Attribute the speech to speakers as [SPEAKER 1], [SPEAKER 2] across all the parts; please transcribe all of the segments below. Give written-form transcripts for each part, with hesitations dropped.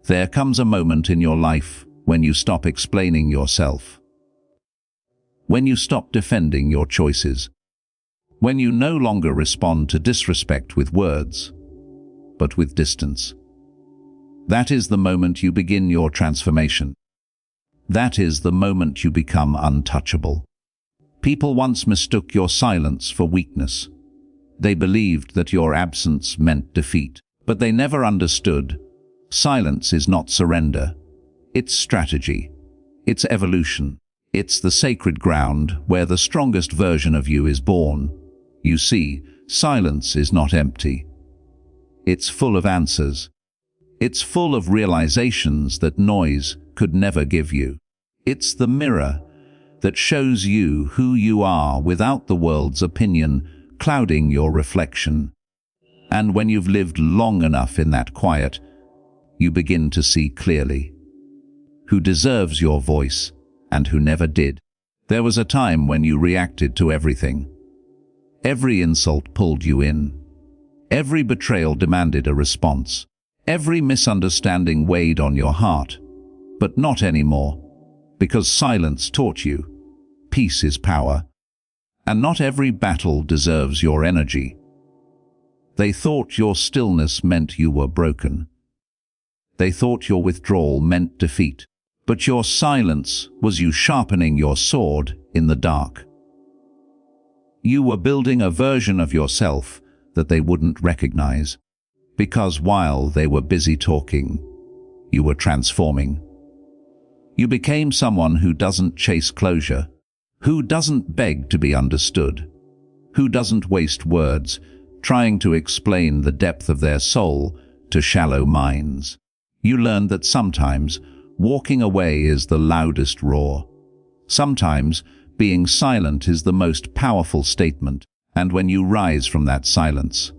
[SPEAKER 1] There comes a moment in your life when you stop explaining yourself. When you stop defending your choices. When you no longer respond to disrespect with words, but with distance. That is the moment you begin your transformation. That is the moment you become untouchable. People once mistook your silence for weakness. They believed that your absence meant defeat, but they never understood. Silence is not surrender. It's strategy. It's evolution. It's the sacred ground where the strongest version of you is born. You see, silence is not empty. It's full of answers. It's full of realizations that noise could never give you. It's the mirror that shows you who you are without the world's opinion clouding your reflection. And when you've lived long enough in that quiet, you begin to see clearly who deserves your voice and who never did. There was a time when you reacted to everything. Every insult pulled you in. Every betrayal demanded a response. Every misunderstanding weighed on your heart. But not anymore, because silence taught you peace is power, and not every battle deserves your energy. They thought your stillness meant you were broken. They thought your withdrawal meant defeat, but your silence was you sharpening your sword in the dark. You were building a version of yourself that they wouldn't recognize, because while they were busy talking, you were transforming. You became someone who doesn't chase closure, who doesn't beg to be understood, who doesn't waste words trying to explain the depth of their soul to shallow minds. You learned that sometimes walking away is the loudest roar. Sometimes being silent is the most powerful statement, and when you rise from that silence,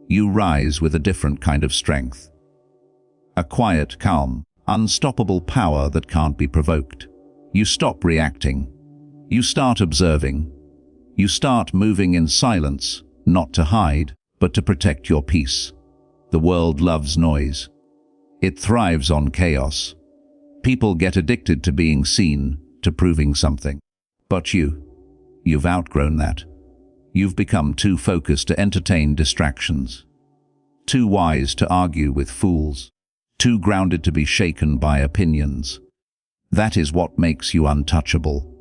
[SPEAKER 1] you rise with a different kind of strength. A quiet, calm, unstoppable power that can't be provoked. You stop reacting. You start observing. You start moving in silence, not to hide, but to protect your peace. The world loves noise. It thrives on chaos. People get addicted to being seen, to proving something. But you've outgrown that. You've become too focused to entertain distractions, too wise to argue with fools, too grounded to be shaken by opinions. That is what makes you untouchable.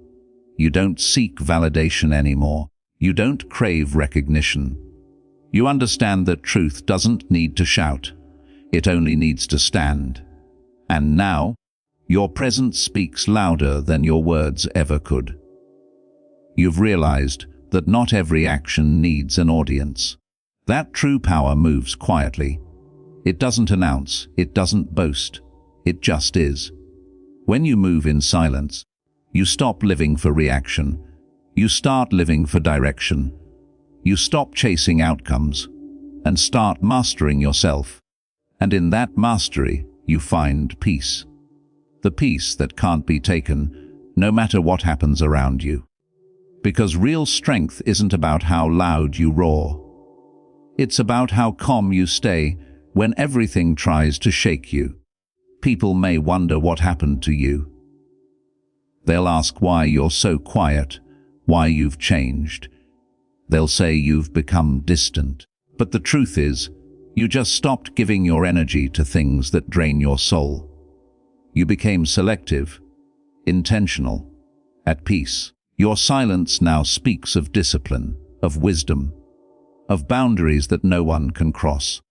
[SPEAKER 1] You don't seek validation anymore. You don't crave recognition. You understand that truth doesn't need to shout. It only needs to stand. And now, your presence speaks louder than your words ever could. You've realized that not every action needs an audience. That true power moves quietly. It doesn't announce, it doesn't boast, it just is. When you move in silence, you stop living for reaction. You start living for direction. You stop chasing outcomes and start mastering yourself. And in that mastery, you find peace. The peace that can't be taken, no matter what happens around you. Because real strength isn't about how loud you roar. It's about how calm you stay when everything tries to shake you. People may wonder what happened to you. They'll ask why you're so quiet, why you've changed. They'll say you've become distant. But the truth is, you just stopped giving your energy to things that drain your soul. You became selective, intentional, at peace. Your silence now speaks of discipline, of wisdom, of boundaries that no one can cross.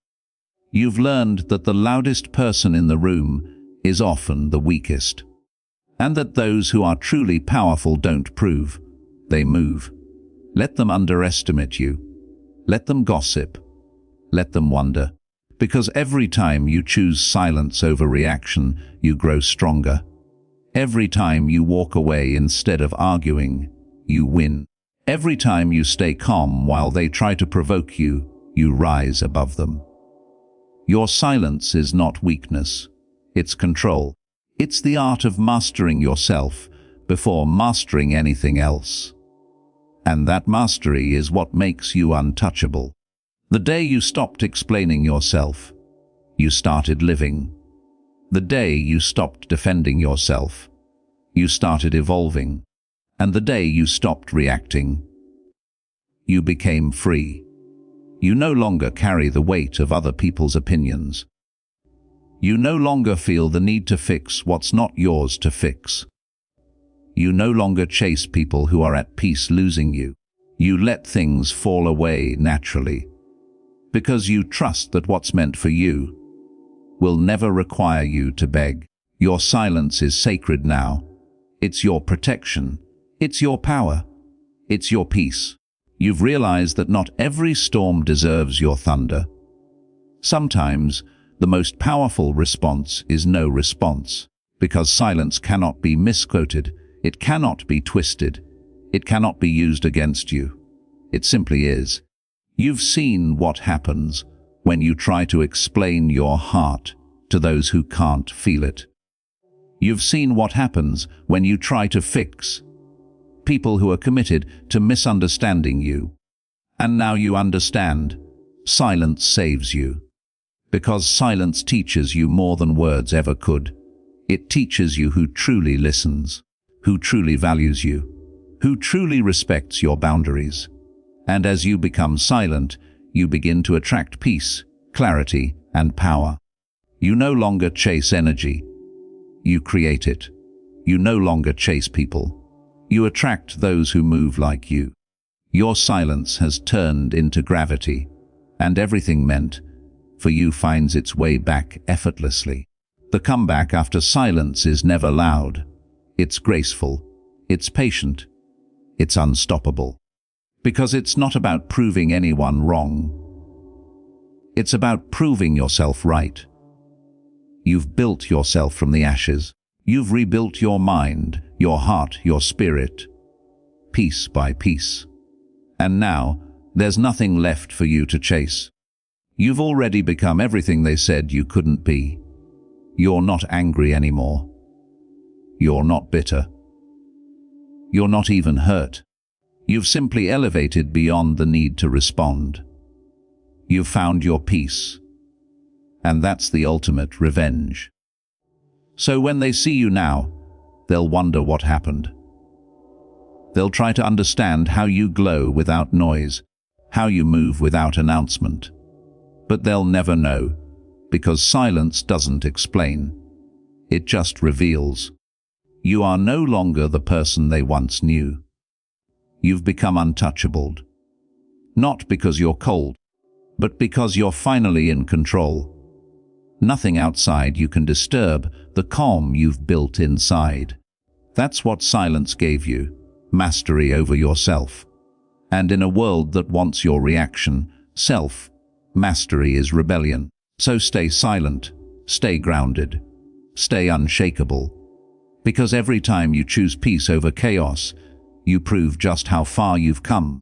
[SPEAKER 1] You've learned that the loudest person in the room is often the weakest, and that those who are truly powerful don't prove, they move. Let them underestimate you. Let them gossip. Let them wonder. Because every time you choose silence over reaction, you grow stronger. Every time you walk away instead of arguing, you win. Every time you stay calm while they try to provoke you, you rise above them. Your silence is not weakness. It's control. It's the art of mastering yourself before mastering anything else. And that mastery is what makes you untouchable. The day you stopped explaining yourself, you started living. The day you stopped defending yourself, you started evolving. And the day you stopped reacting, you became free. You no longer carry the weight of other people's opinions. You no longer feel the need to fix what's not yours to fix. You no longer chase people who are at peace losing you. You let things fall away naturally, because you trust that what's meant for you will never require you to beg. Your silence is sacred now. It's your protection. It's your power. It's your peace. You've realized that not every storm deserves your thunder. Sometimes, the most powerful response is no response, because silence cannot be misquoted, it cannot be twisted, it cannot be used against you. It simply is. You've seen what happens when you try to explain your heart to those who can't feel it. You've seen what happens when you try to fix people who are committed to misunderstanding you. And now you understand. Silence saves you. Because silence teaches you more than words ever could. It teaches you who truly listens, who truly values you, who truly respects your boundaries. And as you become silent, you begin to attract peace, clarity, and power. You no longer chase energy. You create it. You no longer chase people. You attract those who move like you. Your silence has turned into gravity, and everything meant for you finds its way back effortlessly. The comeback after silence is never loud. It's graceful. It's patient. It's unstoppable. Because it's not about proving anyone wrong. It's about proving yourself right. You've built yourself from the ashes. You've rebuilt your mind, your heart, your spirit, piece by piece. And now, there's nothing left for you to chase. You've already become everything they said you couldn't be. You're not angry anymore. You're not bitter. You're not even hurt. You've simply elevated beyond the need to respond. You've found your peace. And that's the ultimate revenge. So when they see you now, they'll wonder what happened. They'll try to understand how you glow without noise, how you move without announcement. But they'll never know, because silence doesn't explain. It just reveals. You are no longer the person they once knew. You've become untouchable. Not because you're cold, but because you're finally in control. Nothing outside you can disturb the calm you've built inside. That's what silence gave you, mastery over yourself. And in a world that wants your reaction, self-mastery is rebellion. So stay silent, stay grounded, stay unshakable. Because every time you choose peace over chaos, you prove just how far you've come.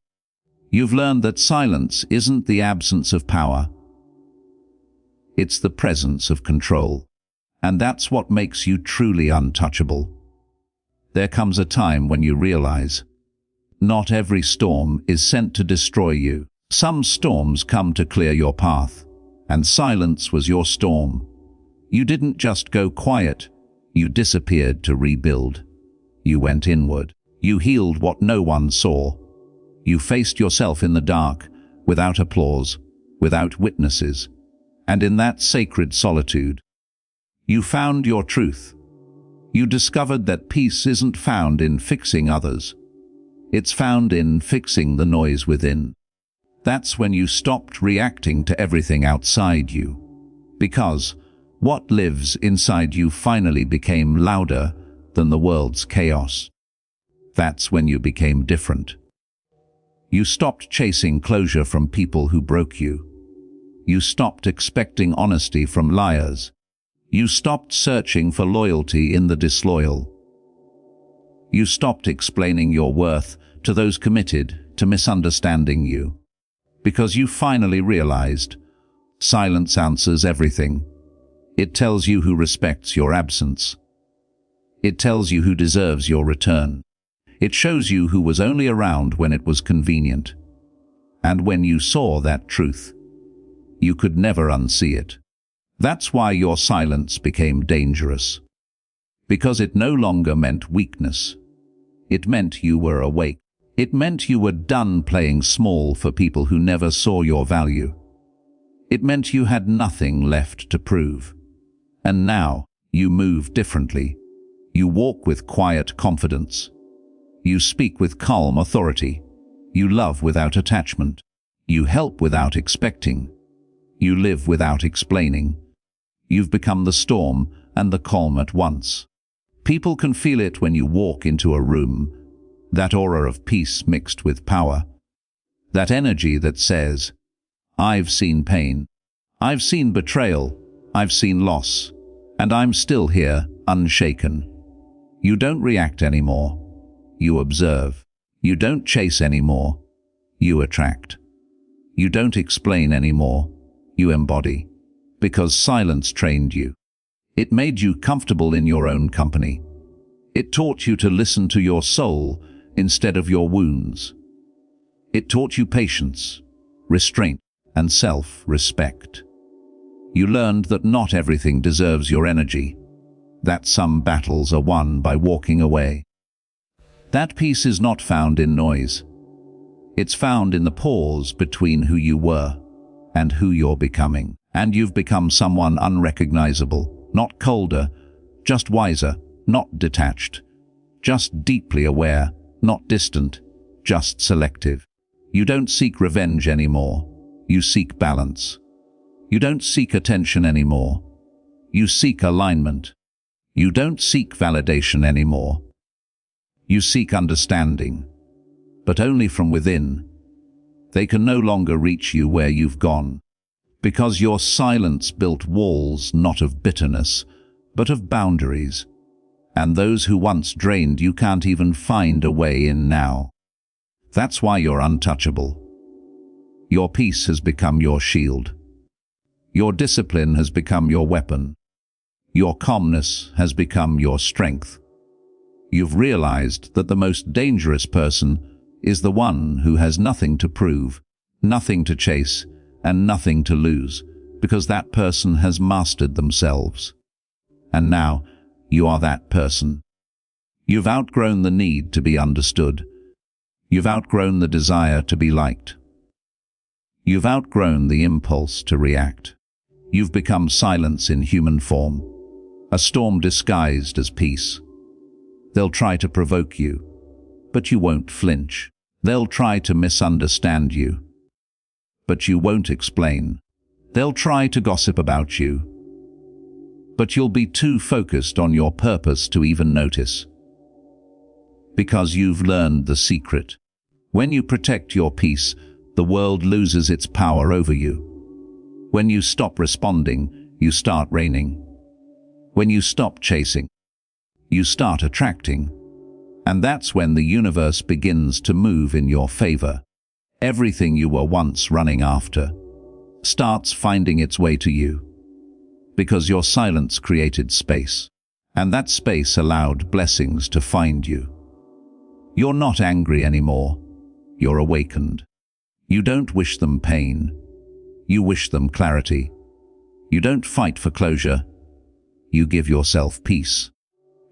[SPEAKER 1] You've learned that silence isn't the absence of power. It's the presence of control. And that's what makes you truly untouchable. There comes a time when you realize, not every storm is sent to destroy you. Some storms come to clear your path, and silence was your storm. You didn't just go quiet, you disappeared to rebuild. You went inward. You healed what no one saw. You faced yourself in the dark, without applause, without witnesses. And in that sacred solitude, you found your truth. You discovered that peace isn't found in fixing others. It's found in fixing the noise within. That's when you stopped reacting to everything outside you. Because what lives inside you finally became louder than the world's chaos. That's when you became different. You stopped chasing closure from people who broke you. You stopped expecting honesty from liars. You stopped searching for loyalty in the disloyal. You stopped explaining your worth to those committed to misunderstanding you. Because you finally realized, silence answers everything. It tells you who respects your absence. It tells you who deserves your return. It shows you who was only around when it was convenient. And when you saw that truth, you could never unsee it. That's why your silence became dangerous. Because it no longer meant weakness. It meant you were awake. It meant you were done playing small for people who never saw your value. It meant you had nothing left to prove. And now, you move differently. You walk with quiet confidence. You speak with calm authority. You love without attachment. You help without expecting. You live without explaining. You've become the storm and the calm at once. People can feel it when you walk into a room, that aura of peace mixed with power. That energy that says, I've seen pain, I've seen betrayal, I've seen loss, and I'm still here, unshaken. You don't react anymore. You observe. You don't chase anymore. You attract. You don't explain anymore. You embody. Because silence trained you. It made you comfortable in your own company. It taught you to listen to your soul instead of your wounds. It taught you patience, restraint, and self-respect. You learned that not everything deserves your energy, that some battles are won by walking away. That peace is not found in noise. It's found in the pause between who you were and who you're becoming. And you've become someone unrecognizable, not colder, just wiser, not detached, just deeply aware, not distant, just selective. You don't seek revenge anymore. You seek balance. You don't seek attention anymore. You seek alignment. You don't seek validation anymore. You seek understanding, but only from within. They can no longer reach you where you've gone, because your silence built walls not of bitterness, but of boundaries. And those who once drained you can't even find a way in now. That's why you're untouchable. Your peace has become your shield. Your discipline has become your weapon. Your calmness has become your strength. You've realized that the most dangerous person is the one who has nothing to prove, nothing to chase, and nothing to lose, because that person has mastered themselves. And now, you are that person. You've outgrown the need to be understood. You've outgrown the desire to be liked. You've outgrown the impulse to react. You've become silence in human form, a storm disguised as peace. They'll try to provoke you, but you won't flinch. They'll try to misunderstand you, but you won't explain. They'll try to gossip about you, but you'll be too focused on your purpose to even notice. Because you've learned the secret. When you protect your peace, the world loses its power over you. When you stop responding, you start reigning. When you stop chasing, you start attracting. And that's when the universe begins to move in your favor. Everything you were once running after starts finding its way to you. Because your silence created space, and that space allowed blessings to find you. You're not angry anymore. You're awakened. You don't wish them pain. You wish them clarity. You don't fight for closure. You give yourself peace.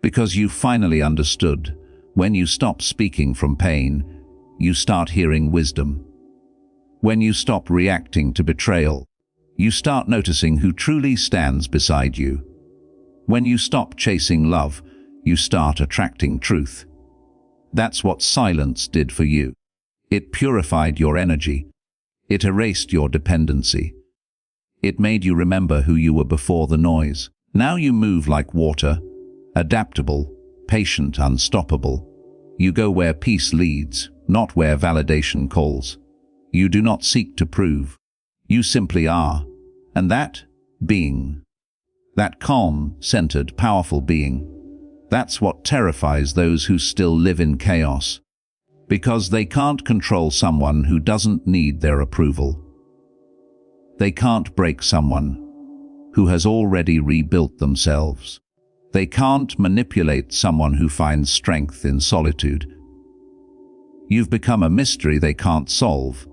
[SPEAKER 1] Because you finally understood, when you stop speaking from pain, you start hearing wisdom. When you stop reacting to betrayal, you start noticing who truly stands beside you. When you stop chasing love, you start attracting truth. That's what silence did for you. It purified your energy. It erased your dependency. It made you remember who you were before the noise. Now you move like water, adaptable, patient, unstoppable. You go where peace leads, not where validation calls. You do not seek to prove. You simply are. And that being, that calm, centered, powerful being, that's what terrifies those who still live in chaos. Because they can't control someone who doesn't need their approval. They can't break someone who has already rebuilt themselves. They can't manipulate someone who finds strength in solitude. You've become a mystery they can't solve,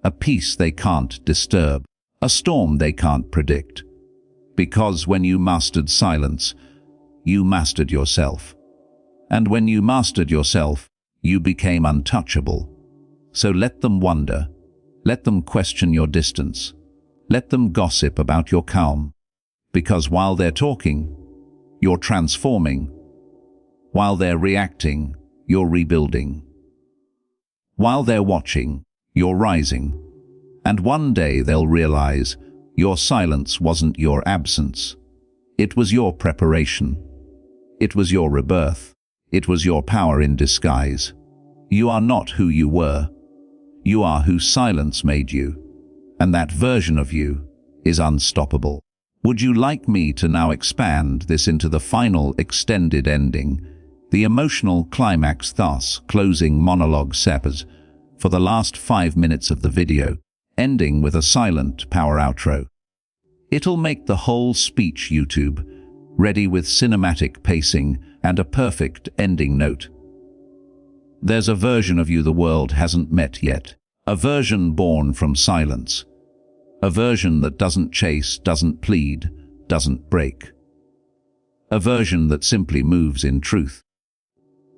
[SPEAKER 1] a peace they can't disturb, a storm they can't predict. Because when you mastered silence, you mastered yourself. And when you mastered yourself, you became untouchable. So let them wonder. Let them question your distance. Let them gossip about your calm. Because while they're talking, you're transforming. While they're reacting, you're rebuilding. While they're watching, you're rising. And one day they'll realize your silence wasn't your absence. It was your preparation. It was your rebirth. It was your power in disguise. You are not who you were. You are who silence made you. And that version of you is unstoppable. Would you like me to now expand this into the final extended ending, the emotional climax, thus closing monologue separs for the last 5 minutes of the video, ending with a silent power outro? It'll make the whole speech YouTube, ready with cinematic pacing and a perfect ending note. There's a version of you the world hasn't met yet, a version born from silence, a version that doesn't chase, doesn't plead, doesn't break, a version that simply moves in truth.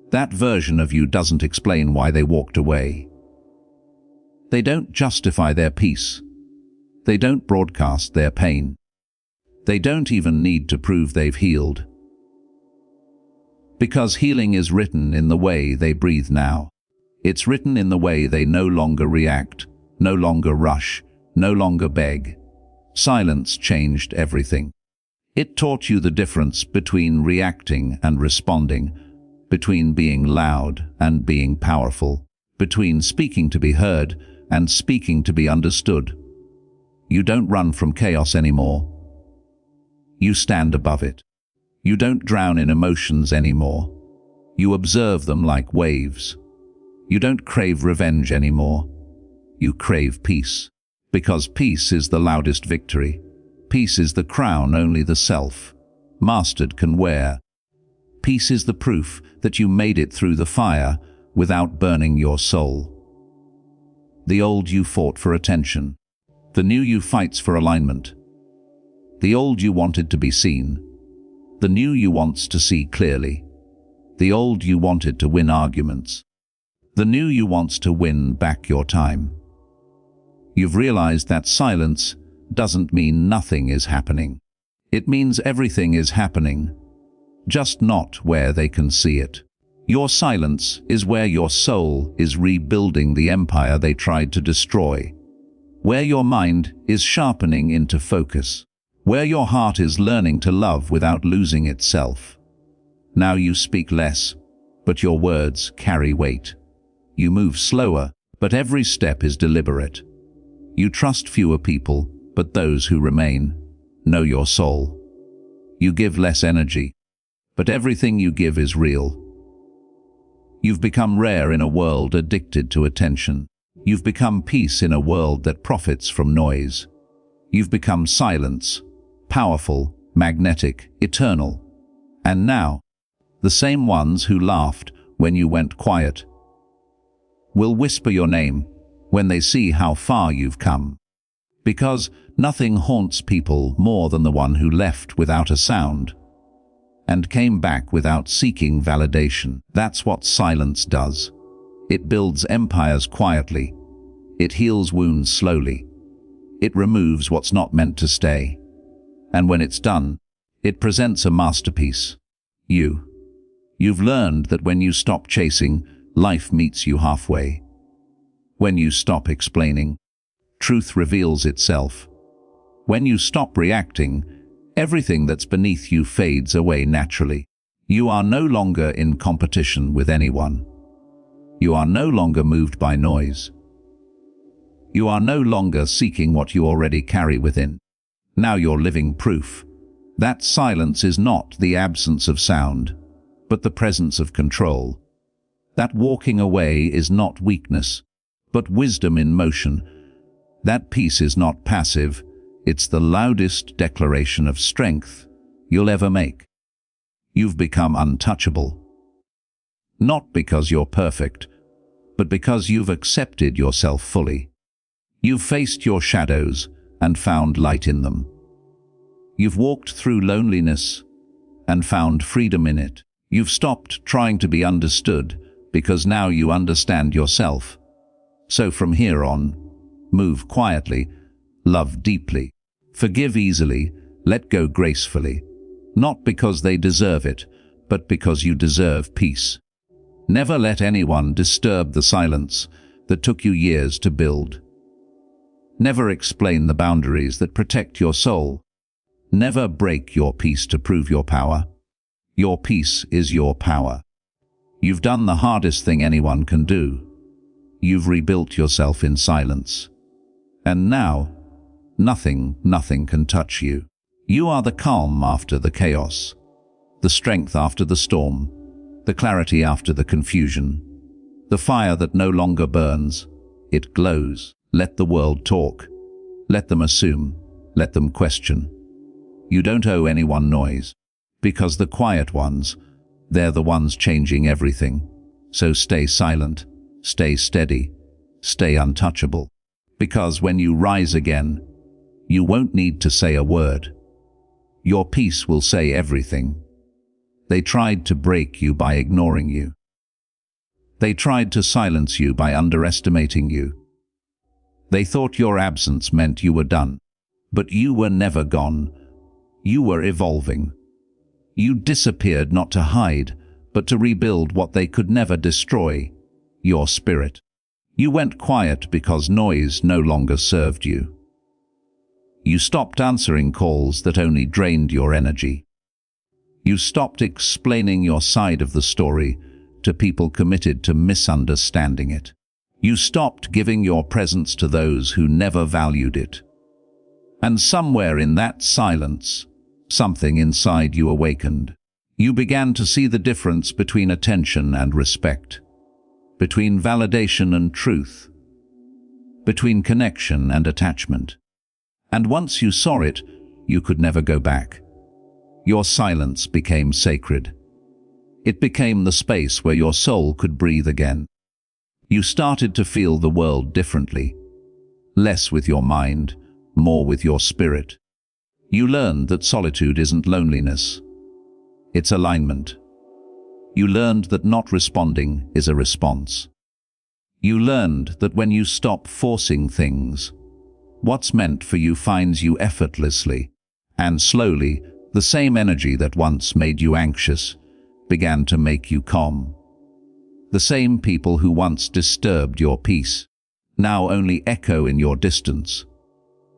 [SPEAKER 1] That version of you doesn't explain why they walked away. They don't justify their peace. They don't broadcast their pain. They don't even need to prove they've healed. Because healing is written in the way they breathe now. It's written in the way they no longer react, no longer rush, no longer beg. Silence changed everything. It taught you the difference between reacting and responding, between being loud and being powerful, between speaking to be heard and speaking to be understood. You don't run from chaos anymore. You stand above it. You don't drown in emotions anymore. You observe them like waves. You don't crave revenge anymore. You crave peace. Because peace is the loudest victory. Peace is the crown only the self-mastered can wear. Peace is the proof that you made it through the fire without burning your soul. The old you fought for attention. The new you fights for alignment. The old you wanted to be seen. The new you wants to see clearly. The old you wanted to win arguments. The new you wants to win back your time. You've realized that silence doesn't mean nothing is happening. It means everything is happening, just not where they can see it. Your silence is where your soul is rebuilding the empire they tried to destroy, where your mind is sharpening into focus, where your heart is learning to love without losing itself. Now you speak less, but your words carry weight. You move slower, but every step is deliberate. You trust fewer people, but those who remain know your soul. You give less energy, but everything you give is real. You've become rare in a world addicted to attention. You've become peace in a world that profits from noise. You've become silence, powerful, magnetic, eternal. And now, the same ones who laughed when you went quiet will whisper your name when they see how far you've come. Because nothing haunts people more than the one who left without a sound and came back without seeking validation. That's what silence does. It builds empires quietly. It heals wounds slowly. It removes what's not meant to stay. And when it's done, it presents a masterpiece. You've learned that when you stop chasing, life meets you halfway. When you stop explaining, truth reveals itself. When you stop reacting, everything that's beneath you fades away naturally. You are no longer in competition with anyone. You are no longer moved by noise. You are no longer seeking what you already carry within. Now you're living proof that silence is not the absence of sound, but the presence of control. That walking away is not weakness, but wisdom in motion. That peace is not passive, it's the loudest declaration of strength you'll ever make. You've become untouchable. Not because you're perfect, but because you've accepted yourself fully. You've faced your shadows and found light in them. You've walked through loneliness and found freedom in it. You've stopped trying to be understood because now you understand yourself. So from here on, move quietly, love deeply, forgive easily, let go gracefully, not because they deserve it, but because you deserve peace. Never let anyone disturb the silence that took you years to build. Never explain the boundaries that protect your soul. Never break your peace to prove your power. Your peace is your power. You've done the hardest thing anyone can do. You've rebuilt yourself in silence. And now, nothing can touch you. You are the calm after the chaos, the strength after the storm, the clarity after the confusion, the fire that no longer burns, it glows. Let the world talk. Let them assume. Let them question. You don't owe anyone noise, because the quiet ones, they're the ones changing everything. So stay silent, stay steady, stay untouchable. Because when you rise again, you won't need to say a word. Your peace will say everything. They tried to break you by ignoring you. They tried to silence you by underestimating you. They thought your absence meant you were done. But you were never gone. You were evolving. You disappeared not to hide, but to rebuild what they could never destroy, your spirit. You went quiet because noise no longer served you. You stopped answering calls that only drained your energy. You stopped explaining your side of the story to people committed to misunderstanding it. You stopped giving your presence to those who never valued it. And somewhere in that silence, something inside you awakened. You began to see the difference between attention and respect, between validation and truth, between connection and attachment. And once you saw it, you could never go back. Your silence became sacred. It became the space where your soul could breathe again. You started to feel the world differently, less with your mind, more with your spirit. You learned that solitude isn't loneliness, it's alignment. You learned that not responding is a response. You learned that when you stop forcing things, what's meant for you finds you effortlessly, and slowly, the same energy that once made you anxious began to make you calm. The same people who once disturbed your peace now only echo in your distance.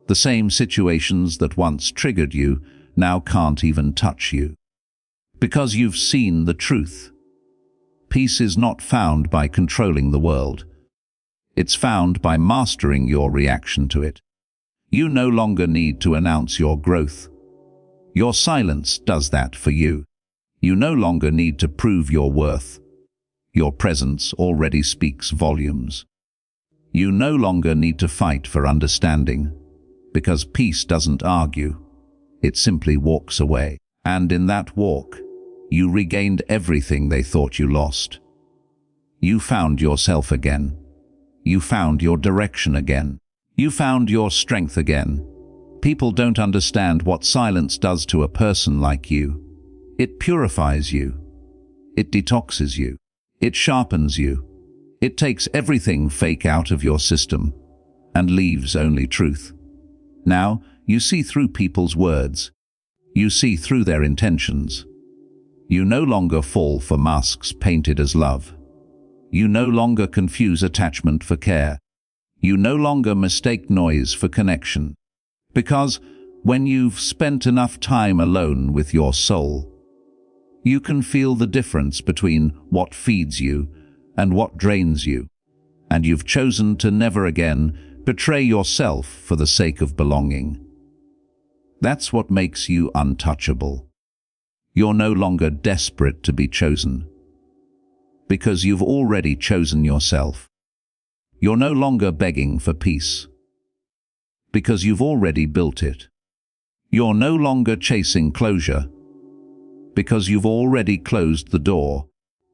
[SPEAKER 1] The same situations that once triggered you now can't even touch you. Because you've seen the truth. Peace is not found by controlling the world. It's found by mastering your reaction to it. You no longer need to announce your growth. Your silence does that for you. You no longer need to prove your worth. Your presence already speaks volumes. You no longer need to fight for understanding, because peace doesn't argue. It simply walks away. And in that walk, you regained everything they thought you lost. You found yourself again. You found your direction again. You found your strength again. People don't understand what silence does to a person like you. It purifies you. It detoxes you. It sharpens you. It takes everything fake out of your system and leaves only truth. Now, you see through people's words. You see through their intentions. You no longer fall for masks painted as love. You no longer confuse attachment for care. You no longer mistake noise for connection. Because when you've spent enough time alone with your soul, you can feel the difference between what feeds you and what drains you. And you've chosen to never again betray yourself for the sake of belonging. That's what makes you untouchable. You're no longer desperate to be chosen, because you've already chosen yourself. You're no longer begging for peace, because you've already built it. You're no longer chasing closure, because you've already closed the door.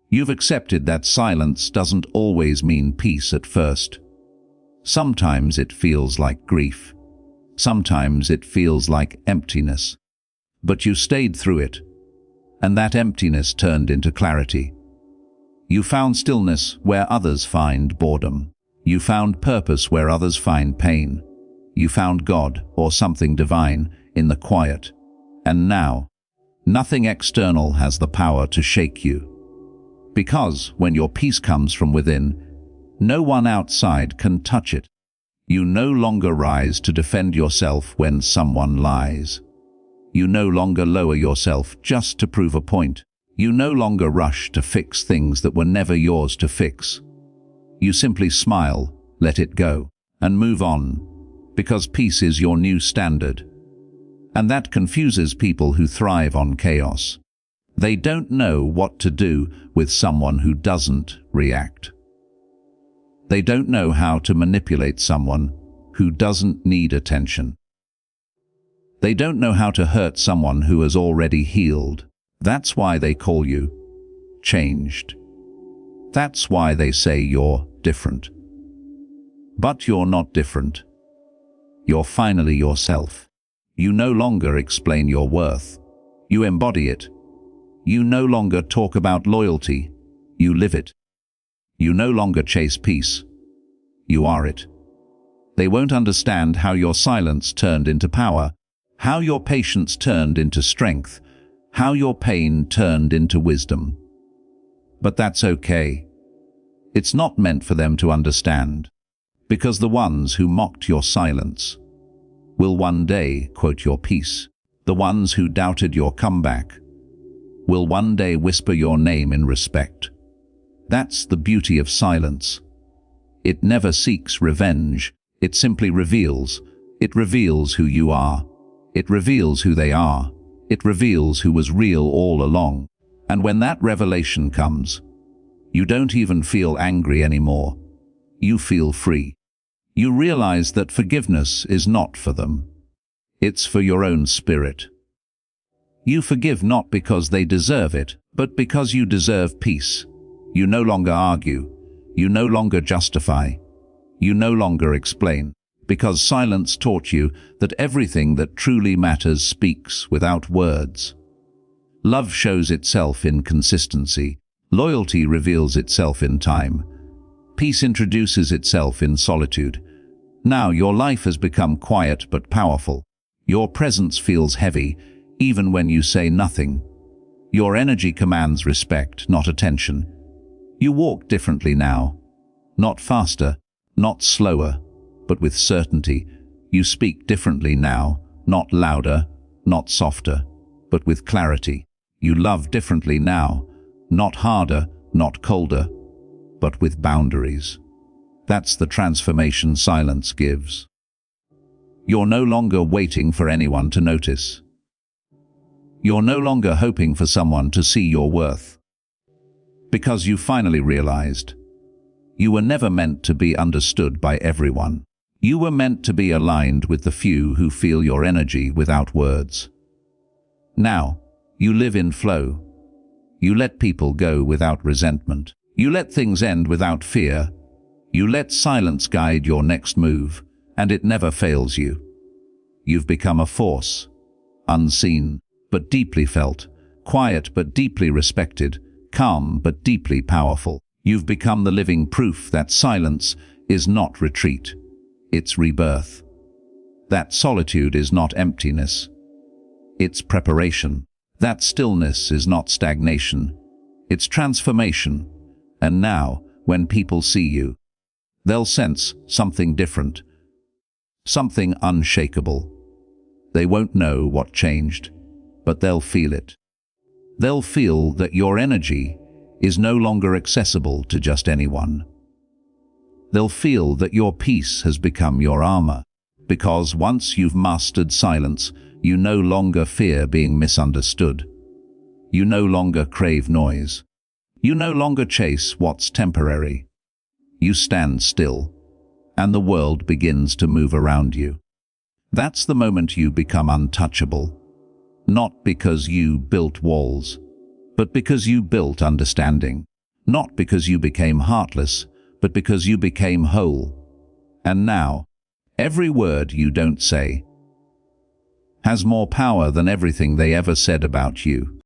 [SPEAKER 1] You've accepted that silence doesn't always mean peace at first. Sometimes it feels like grief. Sometimes it feels like emptiness. But you stayed through it, and that emptiness turned into clarity. You found stillness where others find boredom. You found purpose where others find pain. You found God, or something divine, in the quiet. And now, nothing external has the power to shake you. Because when your peace comes from within, no one outside can touch it. You no longer rise to defend yourself when someone lies. You no longer lower yourself just to prove a point. You no longer rush to fix things that were never yours to fix. You simply smile, let it go, and move on, because peace is your new standard. And that confuses people who thrive on chaos. They don't know what to do with someone who doesn't react. They don't know how to manipulate someone who doesn't need attention. They don't know how to hurt someone who has already healed. That's why they call you changed. That's why they say you're different. But you're not different. You're finally yourself. You no longer explain your worth. You embody it. You no longer talk about loyalty. You live it. You no longer chase peace. You are it. They won't understand how your silence turned into power, how your patience turned into strength, how your pain turned into wisdom. But that's okay. It's not meant for them to understand, because the ones who mocked your silence will one day quote your peace. The ones who doubted your comeback will one day whisper your name in respect. That's the beauty of silence. It never seeks revenge. It simply reveals. It reveals who you are. It reveals who they are. It reveals who was real all along. And when that revelation comes, you don't even feel angry anymore. You feel free. You realize that forgiveness is not for them. It's for your own spirit. You forgive not because they deserve it, but because you deserve peace. You no longer argue. You no longer justify. You no longer explain, because silence taught you that everything that truly matters speaks without words. Love shows itself in consistency. Loyalty reveals itself in time. Peace introduces itself in solitude. Now your life has become quiet but powerful. Your presence feels heavy, even when you say nothing. Your energy commands respect, not attention. You walk differently now. Not faster, not slower, but with certainty. You speak differently now, not louder, not softer, but with clarity. You love differently now, not harder, not colder, but with boundaries. That's the transformation silence gives. You're no longer waiting for anyone to notice. You're no longer hoping for someone to see your worth. Because you finally realized, you were never meant to be understood by everyone. You were meant to be aligned with the few who feel your energy without words. Now, you live in flow. You let people go without resentment. You let things end without fear. You let silence guide your next move, and it never fails you. You've become a force, unseen, but deeply felt, quiet but deeply respected, calm but deeply powerful. You've become the living proof that silence is not retreat, it's rebirth. That solitude is not emptiness, it's preparation. That stillness is not stagnation, it's transformation. And now, when people see you, they'll sense something different, something unshakable. They won't know what changed, but they'll feel it. They'll feel that your energy is no longer accessible to just anyone. They'll feel that your peace has become your armor, because once you've mastered silence, you no longer fear being misunderstood. You no longer crave noise. You no longer chase what's temporary. You stand still, and the world begins to move around you. That's the moment you become untouchable. Not because you built walls, but because you built understanding. Not because you became heartless, but because you became whole. And now, every word you don't say, has more power than everything they ever said about you.